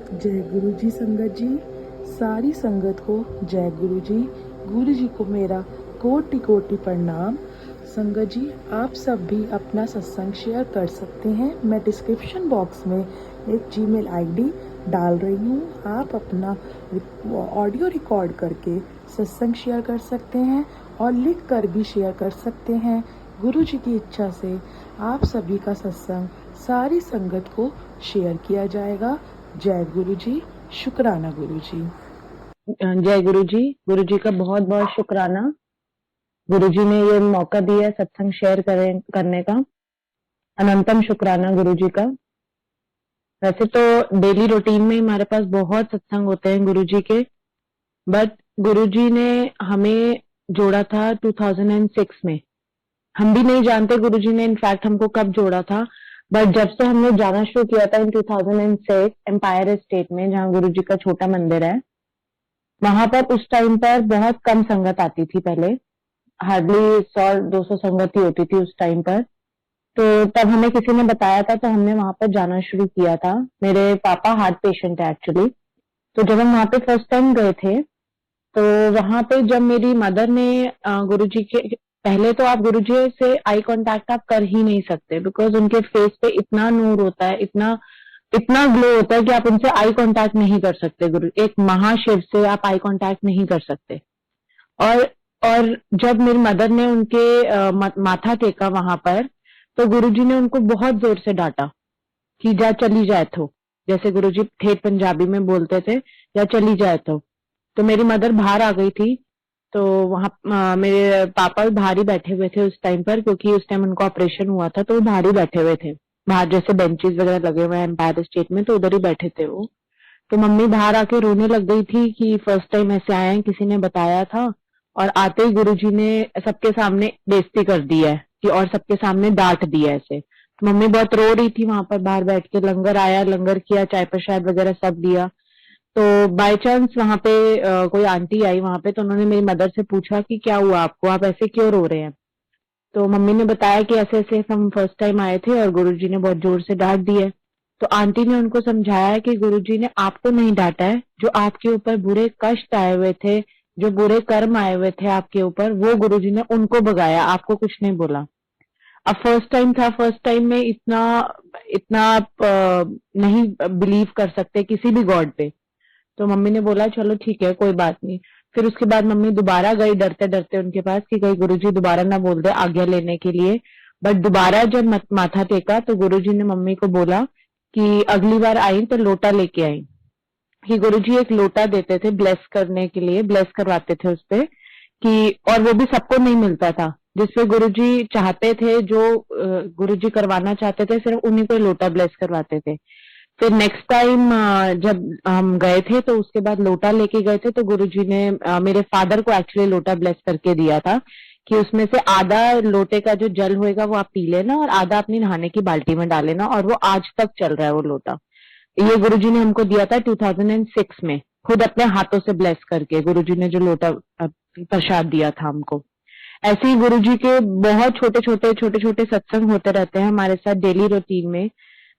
जय गुरु जी संगत जी, सारी संगत को जय गुरु जी। गुरु जी को मेरा कोटि कोटि प्रणाम। संगत जी, आप सब भी अपना सत्संग शेयर कर सकते हैं। मैं डिस्क्रिप्शन बॉक्स में एक जीमेल आईडी डाल रही हूँ। आप अपना ऑडियो रिकॉर्ड करके सत्संग शेयर कर सकते हैं और लिख कर भी शेयर कर सकते हैं। गुरु जी की इच्छा से आप सभी का सत्संग सारी संगत को शेयर किया जाएगा। जय गुरु जी, शुक्राना गुरु जी। जय गुरु जी का बहुत बहुत शुक्राना। गुरु जी ने ये मौका दिया सत्संग शेयर करने का। अनंतम शुक्राना गुरु जी का। वैसे तो डेली रूटीन में हमारे पास बहुत सत्संग होते हैं गुरु जी के, बट गुरु जी ने हमें जोड़ा था 2006 में। हम भी नहीं जानते गुरु जी ने इनफैक्ट हमको कब जोड़ा था, बट जब से हमने जाना शुरू किया था इन 2006 एम्पायर स्टेट में, जहाँ गुरु जी का छोटा मंदिर है, वहां पर उस टाइम पर बहुत कम संगत आती थी। पहले हार्डली 100-200 संगत ही होती थी उस टाइम पर। तो तब हमें किसी ने बताया था, तो हमने वहां पर जाना शुरू किया था। मेरे पापा हार्ट पेशेंट है एक्चुअली। तो जब हम वहां पे फर्स्ट टाइम गए थे, तो वहां पे जब मेरी मदर ने गुरुजी के, पहले तो आप गुरुजी से आई कांटेक्ट आप कर ही नहीं सकते, बिकॉज उनके फेस पे इतना नूर होता है, इतना इतना ग्लो होता है कि आप उनसे आई कांटेक्ट नहीं कर सकते। गुरु एक महाशिव से आप आई कांटेक्ट नहीं कर सकते। और और जब मेरी मदर ने उनके माथा टेका वहां पर, तो गुरुजी ने उनको बहुत जोर से डांटा कि जा चली जाए तो, जैसे गुरुजी ठेठ पंजाबी में बोलते थे, या चली जाए तो मेरी मदर बाहर आ गई थी। तो वहां मेरे पापा बाहर ही बैठे हुए थे उस टाइम पर, क्योंकि उस टाइम उनको ऑपरेशन हुआ था, तो वो बाहर ही बैठे हुए थे। बाहर जैसे बेंचेस वगैरह लगे हुए हैं एम्पायर स्टेट में, तो उधर ही बैठे थे वो। तो मम्मी बाहर आके रोने लग गई थी कि फर्स्ट टाइम ऐसे आए हैं, किसी ने बताया था, और आते ही गुरुजी ने सबके सामने बेइज्जती कर दी है कि, और सबके सामने डांट दिया ऐसे। तो मम्मी बहुत रो रही थी वहां पर बाहर बैठ के। लंगर आया, लंगर किया, चाय प्रसाद वगैरह सब दिया। तो बाय चांस वहां पे कोई आंटी आई वहां पे, तो उन्होंने मेरी मदर से पूछा कि क्या हुआ आपको, आप ऐसे क्यों रो रहे हैं। तो मम्मी ने बताया कि ऐसे ऐसे हम फर्स्ट टाइम आए थे और गुरुजी ने बहुत जोर से डांट दी है। तो आंटी ने उनको समझाया कि गुरुजी ने आपको नहीं डांटा है, जो आपके ऊपर बुरे कष्ट आए हुए थे, जो बुरे कर्म आए हुए थे आपके ऊपर, वो गुरुजी ने उनको भगाया, आपको कुछ नहीं बोला। अब फर्स्ट टाइम था, फर्स्ट टाइम में इतना इतना आप नहीं बिलीव कर सकते किसी भी गॉड पे। तो मम्मी ने बोला चलो ठीक है, कोई बात नहीं। फिर उसके बाद मम्मी दोबारा गई डरते डरते उनके पास कि कहीं गुरुजी दोबारा ना बोल दे आज्ञा लेने के लिए। बट दोबारा जब माथा टेका, तो गुरुजी ने मम्मी को बोला कि अगली बार आई तो लोटा लेके आई। कि गुरुजी एक लोटा देते थे ब्लेस करने के लिए, ब्लेस करवाते थे उसपे कि, और वो भी सबको नहीं मिलता था। जिसपे गुरुजी चाहते थे, जो गुरुजी करवाना चाहते थे, सिर्फ उन्हीं को लोटा ब्लेस करवाते थे। फिर नेक्स्ट टाइम जब हम गए थे, तो उसके बाद लोटा लेके गए थे, तो गुरुजी ने मेरे फादर को एक्चुअली लोटा ब्लेस करके दिया था कि उसमें से आधा लोटे का जो जल होएगा वो आप पी लेना, और आधा अपनी नहाने की बाल्टी में डाल लेना। और वो आज तक चल रहा है वो लोटा। ये गुरुजी ने हमको दिया था 2006 में, खुद अपने हाथों से ब्लेस करके गुरुजी ने जो लोटा प्रसाद दिया था हमको। ऐसे ही गुरुजी के बहुत छोटे छोटे सत्संग होते रहते हैं हमारे साथ डेली रूटीन में,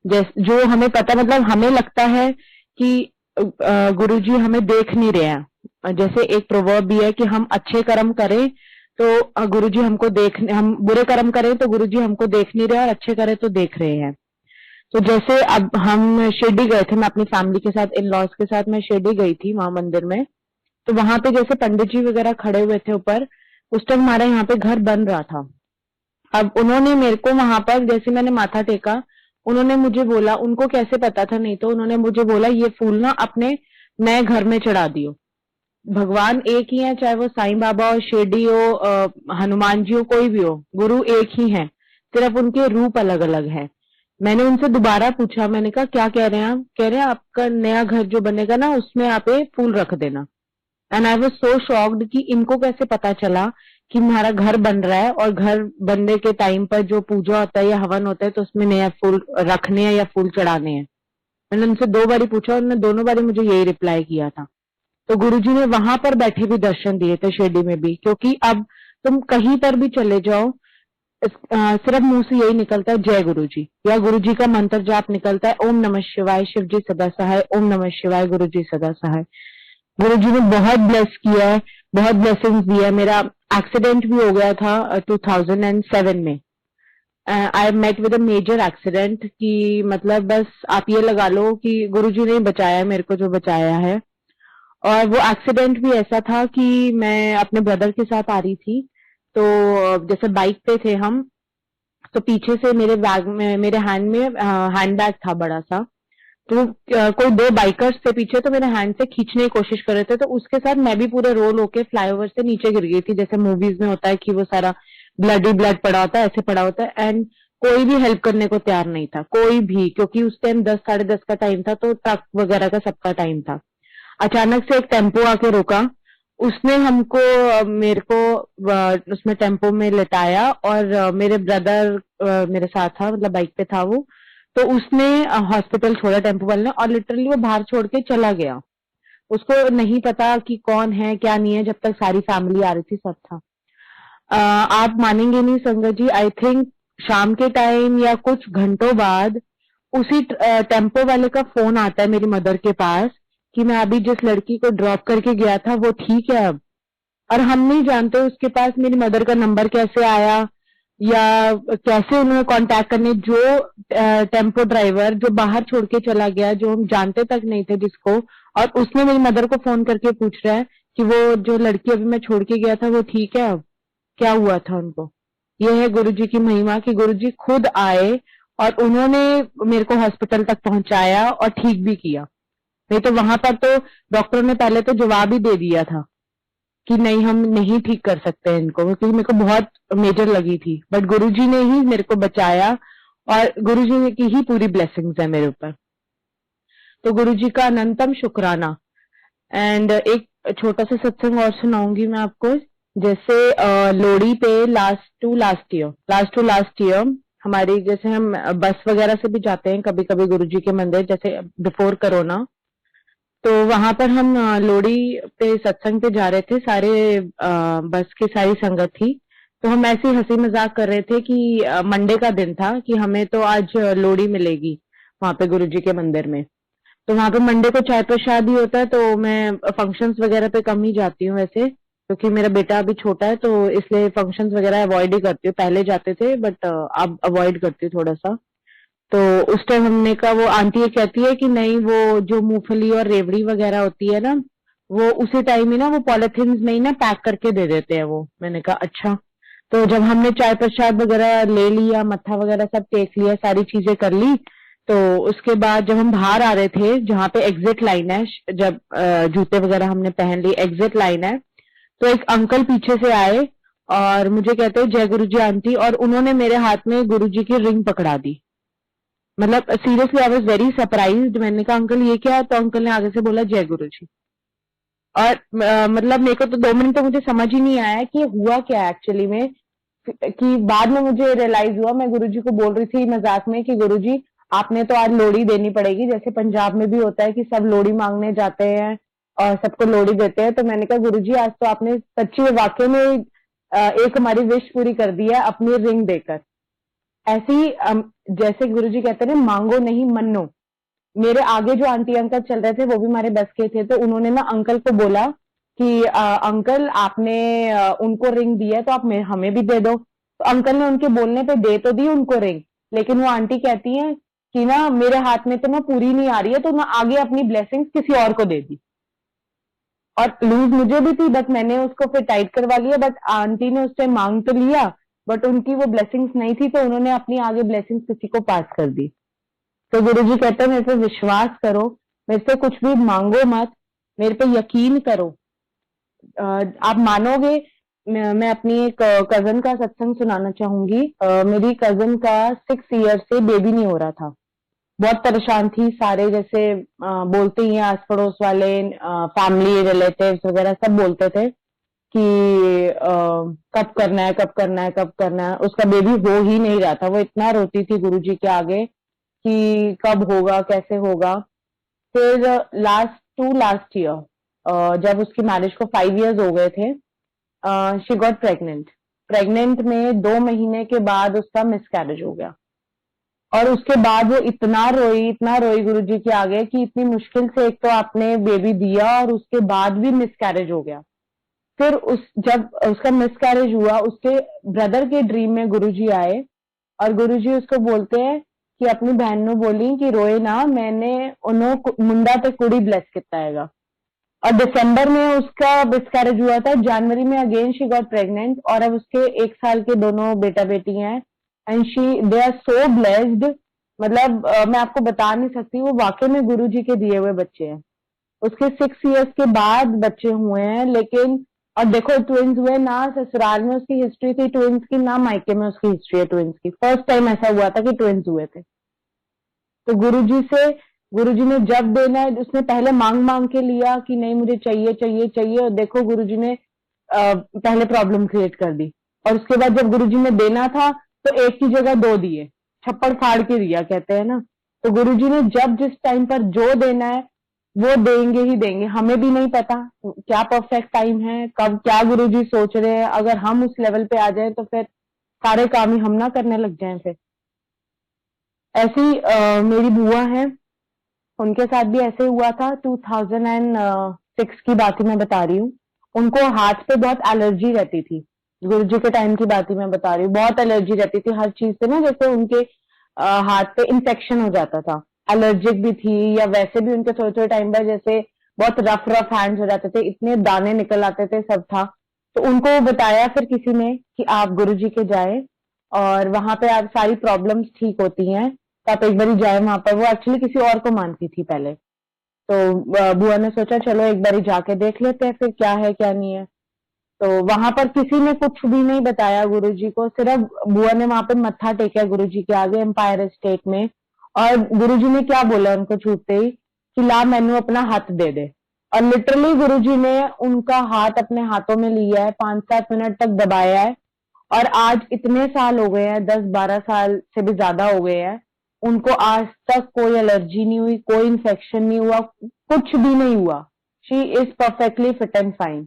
जो हमें पता, मतलब हमें लगता है कि गुरुजी हमें देख नहीं रहे हैं। जैसे एक प्रोवर्ब भी है कि हम अच्छे कर्म करें तो गुरुजी हमको देख, हम बुरे कर्म करें तो गुरुजी हमको देख नहीं रहे, और अच्छे करें तो देख रहे हैं। तो जैसे अब हम शिरडी गए थे, मैं अपनी फैमिली के साथ, इन लॉज के साथ मैं शिरडी गई थी वहां मंदिर में। तो वहां पे जैसे पंडित जी वगैरह खड़े हुए थे ऊपर, उस टाइम हमारे यहाँ पे घर बन रहा था। अब उन्होंने मेरे को वहां पर, जैसे मैंने माथा टेका, उन्होंने मुझे बोला, उनको कैसे पता था नहीं तो उन्होंने मुझे बोला ये फूल ना अपने नए घर में चढ़ा दियो। भगवान एक ही है, चाहे वो साईं बाबा हो, शिरडी हो, हनुमान जी हो, कोई भी हो, गुरु एक ही है, सिर्फ उनके रूप अलग अलग है। मैंने उनसे दोबारा पूछा, मैंने कहा क्या कह रहे हैं आप? कह रहे हैं आपका नया घर जो बनेगा ना, उसमें आप ये फूल रख देना। And I was so shocked कि इनको कैसे पता चला कि हमारा घर बन रहा है, और घर बनने के टाइम पर जो पूजा होता है या हवन होता है, तो उसमें नया फूल रखने हैं या फूल चढ़ाने हैं। मैंने उनसे 2 बारी पूछा और उन्होंने दोनों बारी मुझे यही रिप्लाई किया था। तो गुरुजी ने वहां पर बैठे भी दर्शन दिए थे शिरडी में भी, क्योंकि अब तुम कहीं पर भी चले जाओ, सिर्फ मुंह से यही निकलता है जय गुरु जी, या गुरु जी का मंत्र जाप निकलता है ओम नमः शिवाय, शिव जी सदा सहाय, ओम नमः शिवाय, गुरु जी सदा सहाय। गुरु जी ने बहुत ब्लेस किया है, बहुत ब्लेसिंग्स दिया है। मेरा एक्सीडेंट भी हो गया था 2007 में। I met with a major accident, कि मतलब बस आप ये लगा लो कि गुरु जी ने ही बचाया मेरे को, जो बचाया है। और वो एक्सीडेंट भी ऐसा था कि मैं अपने ब्रदर के साथ आ रही थी, तो जैसे बाइक पे थे हम, तो पीछे से मेरे बैग में, मेरे हैंड में हैंड बैग था बड़ा सा, तो कोई दो बाइकर्स थे पीछे, तो मेरे हैंड से खींचने की कोशिश कर रहे थे, तो उसके साथ मैं भी पूरे रोल होके फ्लाईओवर से नीचे गिर गई थी। जैसे मूवीज में होता है कि वो सारा ब्लड ही ब्लड पड़ा होता है, ऐसे पड़ा होता है। एंड कोई भी हेल्प करने को तैयार नहीं था, कोई भी, क्योंकि उस टाइम 10 साढ़े 10 का टाइम था, तो ट्रक वगैरह का सबका टाइम था। अचानक से एक टेम्पो आके रुका, उसने हमको मेरे को उसमें टेम्पो में लिटाया, और मेरे ब्रदर मेरे साथ था, मतलब बाइक पे था वो, तो उसने हॉस्पिटल छोड़ा टेम्पो वाले ने, और लिटरली वो बाहर छोड़ के चला गया। उसको नहीं पता कि कौन है क्या नहीं है, जब तक सारी फैमिली आ रही थी, सब था। आप मानेंगे नहीं संगत जी, आई थिंक शाम के टाइम या कुछ घंटों बाद उसी टेम्पो वाले का फोन आता है मेरी मदर के पास, कि मैं अभी जिस लड़की को ड्रॉप करके गया था वो ठीक है अब। और हम नहीं जानते उसके पास मेरी मदर का नंबर कैसे आया, या कैसे उन्होंने कांटेक्ट करने, जो टेम्पो ड्राइवर जो बाहर छोड़ के चला गया, जो हम जानते तक नहीं थे जिसको, और उसने मेरी मदर को फोन करके पूछ रहा है कि वो जो लड़की अभी मैं छोड़ के गया था वो ठीक है अब, क्या हुआ था उनको। यह है गुरु जी की महिमा, कि गुरु जी खुद आए और उन्होंने मेरे को हॉस्पिटल तक पहुंचाया और ठीक भी किया। नहीं तो वहां पर तो डॉक्टर ने पहले तो जवाब ही दे दिया था कि नहीं, हम नहीं ठीक कर सकते हैं इनको, क्योंकि मेरे को बहुत मेजर लगी थी। बट गुरुजी ने ही मेरे को बचाया, और गुरुजी की ही पूरी ब्लेसिंग्स है मेरे ऊपर। तो गुरुजी का अनंतम शुक्राना। एंड एक छोटा सा सत्संग और सुनाऊंगी मैं आपको। जैसे लोहड़ी पे लास्ट टू लास्ट ईयर हमारी, जैसे हम बस वगैरह से भी जाते हैं कभी कभी गुरुजी के मंदिर, जैसे बिफोर कोरोना, तो वहां पर हम लोहड़ी पे सत्संग पे जा रहे थे, सारे बस की सारी संगत थी। तो हम ऐसे ही हंसी मजाक कर रहे थे कि मंडे का दिन था, कि हमें तो आज लोहड़ी मिलेगी वहां पे गुरुजी के मंदिर में। तो वहां पे मंडे को चाय प्रसाद ही होता है, तो मैं फंक्शंस वगैरह पे कम ही जाती हूँ वैसे, क्योंकि मेरा बेटा अभी छोटा है, तो इसलिए फंक्शंस वगैरह अवॉइड ही करती हूँ। पहले जाते थे बट अब अवॉइड करती हूँ थोड़ा सा। तो उस टाइम हमने कहा, वो आंटी ये कहती है कि नहीं, वो जो मूंगफली और रेवड़ी वगैरह होती है ना, वो उसी टाइम ही ना वो पॉलिथीन में ही ना पैक करके दे देते हैं वो। मैंने कहा अच्छा। तो जब हमने चाय प्रसाद वगैरह ले लिया, मत्था वगैरह सब टेक लिया, सारी चीजें कर ली, तो उसके बाद जब हम बाहर आ रहे थे, जहाँ पे एग्जिट लाइन है, जब जूते वगैरह हमने पहन लिए, एग्जिट लाइन है, तो एक अंकल पीछे से आए और मुझे कहते हैं जय गुरु जी आंटी, और उन्होंने मेरे हाथ में गुरु जी की रिंग पकड़ा दी। मतलब seriously I was very surprised. मैंने कहा अंकल ये क्या है, तो अंकल ने आगे से बोला जय गुरु जी। और मतलब मेरे को तो 2 मिनट तो मुझे समझ ही नहीं आया कि हुआ क्या एक्चुअली में, कि बाद में मुझे रियलाइज हुआ। मैं गुरुजी को बोल रही थी मजाक में कि गुरुजी आपने तो आज लोहड़ी देनी पड़ेगी, जैसे पंजाब में भी होता है कि सब लोहड़ी मांगने जाते हैं और सबको लोहड़ी देते हैं। तो मैंने कहा गुरुजी आज तो आपने सच्ची में वाकई में एक हमारी विश पूरी कर दी है अपनी रिंग देकर। ऐसे ही जैसे गुरुजी कहते हैं ना, मांगो नहीं मन्नो। मेरे आगे जो आंटी अंकल चल रहे थे वो भी हमारे बस के थे, तो उन्होंने ना अंकल को बोला कि अंकल आपने उनको रिंग दी है तो आप हमें भी दे दो। तो अंकल ने उनके बोलने पे दे तो दी उनको रिंग, लेकिन वो आंटी कहती हैं कि ना मेरे हाथ में तो ना पूरी नहीं आ रही है, तो ना आगे अपनी ब्लेसिंग्स किसी और को दे दी। और लूज मुझे भी थी, बट मैंने उसको फिर टाइट करवा लिया। बट आंटी ने उस टाइम मांग तो लिया, बट उनकी वो ब्लेसिंग्स नहीं थी, तो उन्होंने अपनी आगे ब्लेसिंग्स किसी को पास कर दी। तो गुरु जी कहते हैं मेरे पे विश्वास करो, मेरे से कुछ भी मांगो मत, मेरे पे यकीन करो। आप मानोगे, मैं अपनी एक कजन का सत्संग सुनाना चाहूंगी। मेरी कजन का 6 ईयर से बेबी नहीं हो रहा था, बहुत परेशान थी। सारे जैसे बोलते ही हैं आस पड़ोस वाले, फैमिली रिलेटिव्स वगैरह सब बोलते थे कि कब करना है, कब करना है, कब करना है। उसका बेबी हो ही नहीं रहा था। वो इतना रोती थी गुरुजी के आगे कि कब होगा, कैसे होगा। फिर लास्ट ईयर जब उसकी मैरिज को 5 इयर्स हो गए थे, शी गॉट प्रेग्नेंट। प्रेग्नेंट में 2 महीने के बाद उसका मिसकैरेज हो गया। और उसके बाद वो इतना रोई गुरुजी के आगे कि इतनी मुश्किल से एक तो आपने बेबी दिया और उसके बाद भी मिसकैरेज हो गया। फिर जब उसका मिसकैरेज हुआ, उसके ब्रदर के ड्रीम में गुरुजी आए और गुरुजी उसको बोलते हैं कि अपनी बहन नु बोली कि रोए ना, मैंने उन्हों मुंडा ते कुड़ी ब्लेस किया हैगा। और दिसंबर में उसका मिसकैरेज हुआ था, जनवरी में अगेन शी गॉट प्रेग्नेंट और अब उसके 1 साल के दोनों बेटा बेटी हैं and they are so blessed. मतलब मैं आपको बता नहीं सकती, वो वाकई में गुरुजी के दिए हुए बच्चे हैं। उसके 6 इयर्स के बाद बच्चे हुए हैं, लेकिन और देखो ट्विंस हुए ना, ससुराल में उसकी हिस्ट्री थी ट्विंस की, ना मायके में उसकी हिस्ट्री है ट्विंस की। फर्स्ट टाइम ऐसा हुआ था कि ट्विंस हुए थे। तो गुरुजी ने जब देना है, उसने पहले मांग मांग के लिया कि नहीं मुझे चाहिए चाहिए चाहिए, और देखो गुरुजी ने पहले प्रॉब्लम क्रिएट कर दी। और उसके बाद जब गुरुजी ने देना था तो एक की जगह 2 दिए, छप्पड़ फाड़ के दिया कहते हैं ना। तो गुरुजी ने जब जिस टाइम पर जो देना है वो देंगे ही देंगे। हमें भी नहीं पता क्या परफेक्ट टाइम है, कब क्या गुरुजी सोच रहे हैं। अगर हम उस लेवल पे आ जाए तो फिर सारे काम ही हम ना करने लग जाएं। फिर ऐसी मेरी बुआ है, उनके साथ भी ऐसे हुआ था। 2006 की बात ही मैं बता रही हूँ। उनको हाथ पे बहुत एलर्जी रहती थी, गुरुजी के टाइम की बात ही मैं बता रही हूँ। बहुत एलर्जी रहती थी हर चीज से ना, जैसे उनके हाथ पे इन्फेक्शन हो जाता था, एलर्जिक भी थी, या वैसे भी उनके थोड़े थोड़े टाइम बाद जैसे बहुत रफ रफ हैंड्स हो जाते थे, इतने दाने निकल आते थे, सब था। तो उनको बताया फिर किसी ने कि आप गुरुजी के जाए और वहां पे आप सारी प्रॉब्लम्स ठीक होती हैं, तो आप एक बार जाए वहां पर। वो एक्चुअली किसी और को मानती थी पहले, तो बुआ ने सोचा चलो एक बार जाके देख लेते हैं फिर क्या है क्या नहीं है। तो वहां पर किसी ने कुछ भी नहीं बताया गुरुजी को, सिर्फ बुआ ने वहां पे मत्था टेका गुरुजी के आगे एम्पायर स्टेट में। और गुरुजी ने क्या बोला उनको छूटते ही कि ला मैनू अपना हाथ दे दे। और लिटरली गुरुजी ने उनका हाथ अपने हाथों में लिया है, 5-7 मिनट तक दबाया है। और आज इतने साल हो गए हैं, 10-12 साल से भी ज्यादा हो गए हैं, उनको आज तक कोई एलर्जी नहीं हुई, कोई इन्फेक्शन नहीं हुआ, कुछ भी नहीं हुआ। She is perfectly fit and fine.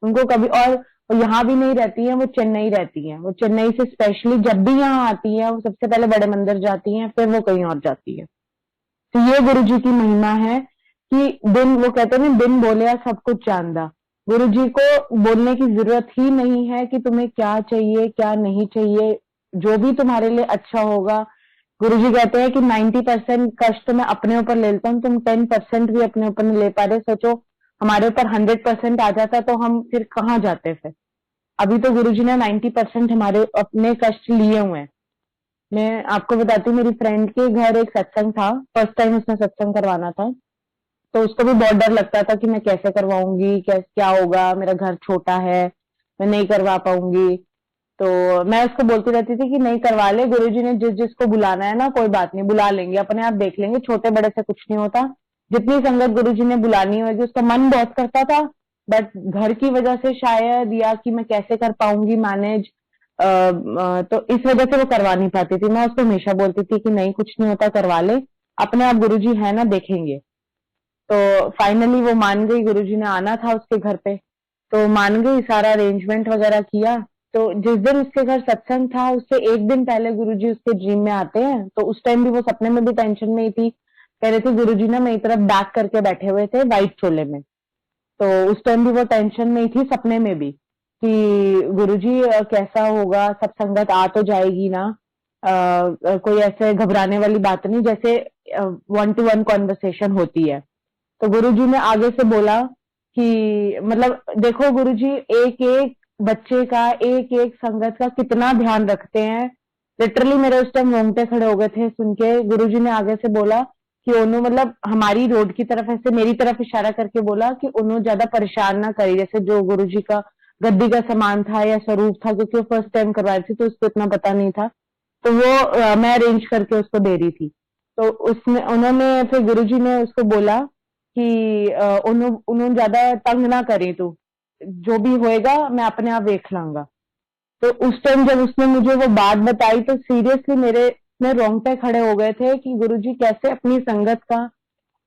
उनको कभी और वो यहाँ भी नहीं रहती हैं, वो चेन्नई रहती हैं। वो चेन्नई से स्पेशली जब भी यहाँ आती हैं वो सबसे पहले बड़े मंदिर जाती हैं, फिर वो कहीं और जाती है। तो ये गुरुजी की महिमा है कि बिन, वो कहते हैं ना, बिन बोले सब कुछ जानदा। गुरुजी को बोलने की जरूरत ही नहीं है कि तुम्हें क्या चाहिए क्या नहीं चाहिए, जो भी तुम्हारे लिए अच्छा होगा। गुरुजी कहते हैं कि 90% कष्ट मैं अपने ऊपर ले लेता हूँ, तुम 10% भी अपने ऊपर नहीं ले पा रहे। सोचो हमारे ऊपर 100% आ जाता तो हम फिर कहाँ जाते। फिर अभी तो गुरुजी ने 90% हमारे अपने कष्ट लिए हुए हैं। मैं आपको बताती हूँ, मेरी फ्रेंड के घर एक सत्संग था, फर्स्ट टाइम उसने सत्संग करवाना था। तो उसको भी बहुत डर लगता था कि मैं कैसे करवाऊंगी, क्या होगा, मेरा घर छोटा है, मैं नहीं करवा पाऊंगी। तो मैं उसको बोलती रहती थी कि नहीं करवा ले, गुरुजी ने जिस जिसको बुलाना है ना, कोई बात नहीं, बुला लेंगे, अपने आप देख लेंगे, छोटे बड़े से कुछ नहीं होता। जितनी संगत गुरुजी ने बुलानी होगी। उसका मन बहुत करता था, बट घर की वजह से शायद, या कि मैं कैसे कर पाऊंगी मैनेज, तो इस वजह से वो करवा नहीं पाती थी। मैं उसको हमेशा बोलती थी कि नहीं कुछ नहीं होता, करवा ले, अपने आप गुरुजी है ना, देखेंगे। तो फाइनली वो मान गई, गुरुजी ने आना था उसके घर पे, तो मान गई, सारा अरेंजमेंट वगैरह किया। तो जिस दिन उसके घर सत्संग था उससे एक दिन पहले गुरुजी उसके ड्रीम में आते हैं। तो उस टाइम भी वो सपने में भी टेंशन में ही थी। कह रहे थे गुरुजी ना मेरी तरफ बैक करके बैठे हुए थे व्हाइट चोले में। तो उस टाइम भी वो टेंशन में ही थी, सपने में भी, कि गुरुजी कैसा होगा, सब संगत आ तो जाएगी ना, कोई ऐसे घबराने वाली बात नहीं, जैसे 1-to-1 कॉन्वर्सेशन होती है। तो गुरुजी ने आगे से बोला कि मतलब देखो गुरुजी एक एक बच्चे का, एक एक संगत का कितना ध्यान रखते हैं। लिटरली मेरे उस टाइम रोंगटे खड़े हो गए थे सुन के। गुरुजी ने आगे से बोला कि उन्हों, मतलब हमारी रोड की तरफ ऐसे मेरी तरफ इशारा करके बोला कि उन्हों ज्यादा परेशान ना करी, जैसे जो गुरुजी का गद्दी का सामान था या स्वरूप था, क्योंकि वो फर्स्ट टाइम करवाई थी तो उसको इतना पता नहीं था। तो वो मैं अरेंज करके उसको दे रही थी। तो उसमें उन्होंने फिर गुरुजी ने उसको बोला कि उन्होंने ज्यादा तंग ना करें, तू जो भी होएगा मैं अपने आप देख लाऊंगा। तो उस टाइम जब उसने मुझे वो बात बताई तो सीरियसली मेरे में रोंगटे खड़े हो गए थे कि गुरुजी कैसे अपनी संगत का,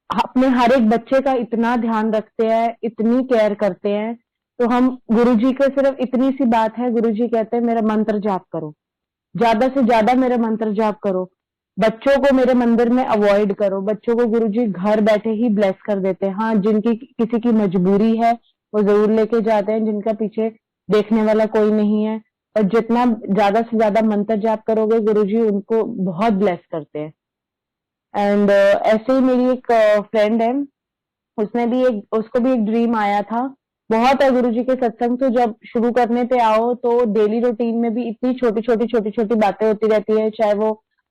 अपने हर एक बच्चे का इतना ध्यान रखते हैं, इतनी केयर करते हैं। तो हम गुरुजी के सिर्फ इतनी सी बात है, गुरुजी कहते हैं मेरा मंत्र जाप करो, ज्यादा से ज्यादा मेरा मंत्र जाप करो, बच्चों को मेरे मंदिर में अवॉइड करो। बच्चों को गुरुजी घर बैठे ही ब्लेस कर देते हैं। हाँ, जिनकी किसी की मजबूरी है वो जरूर लेके जाते हैं, जिनका पीछे देखने वाला कोई नहीं है। और जितना ज्यादा से ज्यादा मंत्र जाप करोगे गुरुजी उनको बहुत ब्लेस करते हैं। एंड ऐसे ही मेरी एक फ्रेंड है, उसको भी एक ड्रीम आया था। बहुत है गुरुजी के सत्संग, तो जब शुरू करने पे आओ तो डेली रूटीन में भी इतनी छोटी छोटी बातें होती रहती है, चाहे वो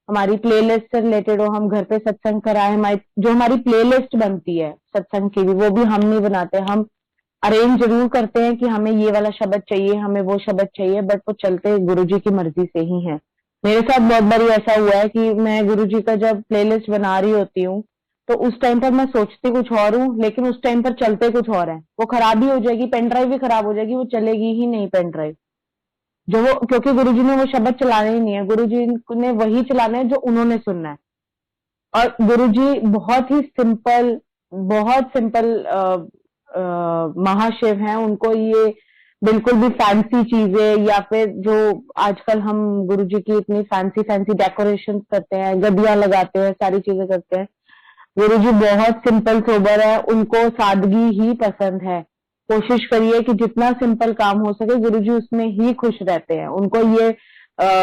हमारी प्लेलिस्ट से रिलेटेड हो, हम घर पे सत्संग कराए, हमारी प्लेलिस्ट बनती है सत्संग की भी, वो भी हम नहीं बनाते, हम अरेंज जरूर करते हैं कि हमें ये वाला शब्द चाहिए, हमें वो शब्द चाहिए, बट वो चलते गुरुजी की मर्जी से ही है। मेरे साथ बहुत बारी ऐसा हुआ है कि मैं गुरुजी का जब प्लेलिस्ट बना रही होती हूँ तो उस टाइम पर मैं सोचती कुछ और हूँ, लेकिन उस टाइम पर चलते कुछ और है। वो खराब ही हो जाएगी, पेन ड्राइव भी खराब हो जाएगी, वो चलेगी ही नहीं पेन ड्राइव। क्योंकि गुरुजी ने वो शब्द चलाने ही नहीं है, गुरुजी ने वही चलाना है जो उन्होंने सुनना है। और गुरुजी बहुत सिंपल महाशिव हैं। उनको ये बिल्कुल भी फैंसी चीजें या फिर जो आजकल हम गुरुजी की इतनी फैंसी डेकोरेशन करते हैं, गदिया लगाते हैं, सारी चीजें करते हैं, गुरुजी बहुत सिंपल सोबर है, उनको सादगी ही पसंद है। कोशिश करिए कि जितना सिंपल काम हो सके गुरुजी उसमें ही खुश रहते हैं। उनको ये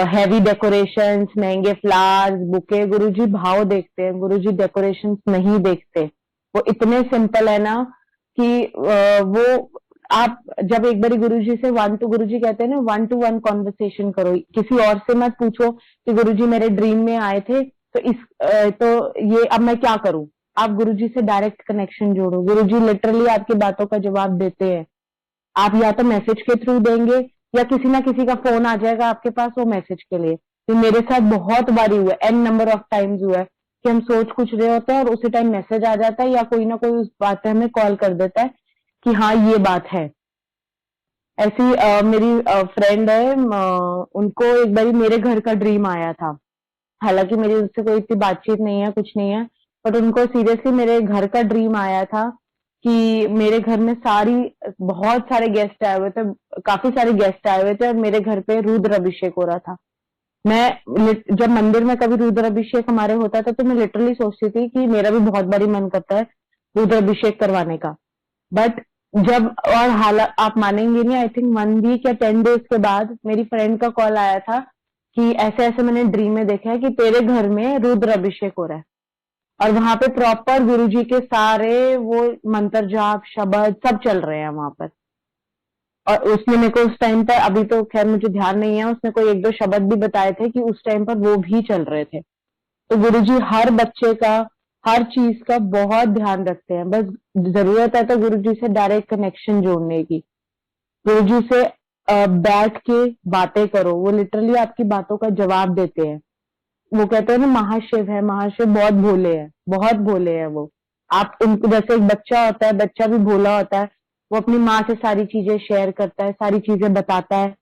हैवी डेकोरेशंस, महंगे फ्लावर्स, बुके, गुरुजी भाव देखते हैं, गुरुजी डेकोरेशंस नहीं देखते। वो इतने सिंपल है ना कि वो आप जब एक बारी गुरुजी से गुरुजी कहते हैं ना 1-to-1 कॉन्वर्सेशन करो, किसी और से मत पूछो कि गुरुजी मेरे ड्रीम में आए थे तो ये अब मैं क्या करूं। आप गुरुजी से डायरेक्ट कनेक्शन जोड़ो, गुरुजी लिटरली आपकी बातों का जवाब देते हैं। आप या तो मैसेज के थ्रू देंगे या किसी ना किसी का फोन आ जाएगा आपके पास वो मैसेज के लिए। तो मेरे साथ बहुत बारी हुआ है, n नंबर ऑफ टाइम्स हुआ है कि हम सोच कुछ रहे होते हैं और उसी टाइम मैसेज आ जाता है या कोई ना कोई उस बात पे हमें कॉल कर देता है कि हाँ ये बात है। ऐसी मेरी फ्रेंड है, उनको एक बारी मेरे घर का ड्रीम आया था। हालांकि मेरी उससे कोई इतनी बातचीत नहीं है, कुछ नहीं है, बट उनको सीरियसली मेरे घर का ड्रीम आया था कि मेरे घर में बहुत सारे गेस्ट आए हुए थे, काफी सारे गेस्ट आए हुए थे और मेरे घर पे रुद्र अभिषेक हो रहा था। मैं जब मंदिर में कभी रुद्र अभिषेक हमारे होता था तो मैं लिटरली सोचती थी कि मेरा भी बहुत बारी मन करता है रुद्र अभिषेक करवाने का। बट जब और हालात आप मानेंगे नहीं, आई थिंक 1 वीक या 10 डेज के बाद मेरी फ्रेंड का कॉल आया था कि ऐसे ऐसे मैंने ड्रीम में देखा है कि तेरे घर में रुद्र अभिषेक हो रहा है। और वहां पे प्रॉपर गुरुजी के सारे वो मंत्र जाप शब्द सब चल रहे हैं वहां पर। और उसने मेरे को उस टाइम पर, अभी तो खैर मुझे ध्यान नहीं है, उसने कोई 1-2 शब्द भी बताए थे कि उस टाइम पर वो भी चल रहे थे। तो गुरुजी हर बच्चे का, हर चीज का बहुत ध्यान रखते हैं। बस जरूरत है तो गुरुजी से डायरेक्ट कनेक्शन जोड़ने की, गुरुजी से बैठ के बातें करो, वो लिटरली आपकी बातों का जवाब देते हैं। वो कहते हैं ना महाशिव है, महाशिव बहुत भोले हैं वो। आप उनको, जैसे एक बच्चा होता है, बच्चा भी भोला होता है, वो अपनी माँ से सारी चीजें शेयर करता है, सारी चीजें बताता है।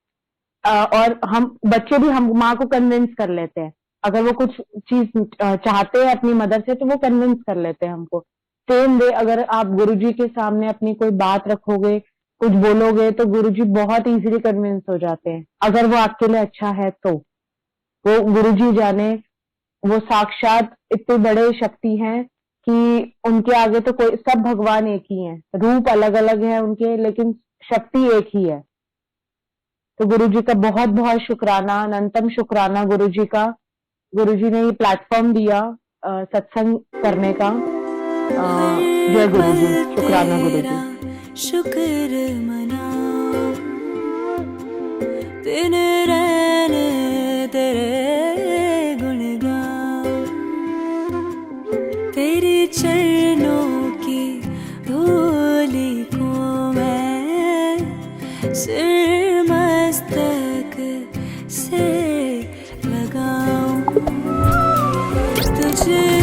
और हम बच्चे भी हम माँ को कन्विंस कर लेते हैं, अगर वो कुछ चीज चाहते हैं अपनी मदर से तो वो कन्विंस कर लेते हैं हमको। सेम वे अगर आप गुरुजी के सामने अपनी कोई बात रखोगे, कुछ बोलोगे, तो गुरुजी बहुत इजीली कन्विंस हो जाते हैं, अगर वो आपके लिए अच्छा है तो। वो गुरुजी जाने, वो साक्षात इतने बड़े शक्ति हैं कि उनके आगे तो कोई, सब भगवान एक ही हैं, रूप अलग अलग है उनके लेकिन शक्ति एक ही है। तो गुरुजी का बहुत बहुत शुक्राना, अनंतम शुक्राना गुरुजी का। गुरुजी ने ये प्लेटफॉर्म दिया सत्संग करने का। जय गुरुजी, शुक्राना गुरुजी। शुक्र मना दिन रहने तेरे गुणगान, तेरी चरणों की धूली को मैं सिर मस्तक से लगाऊं, तुझे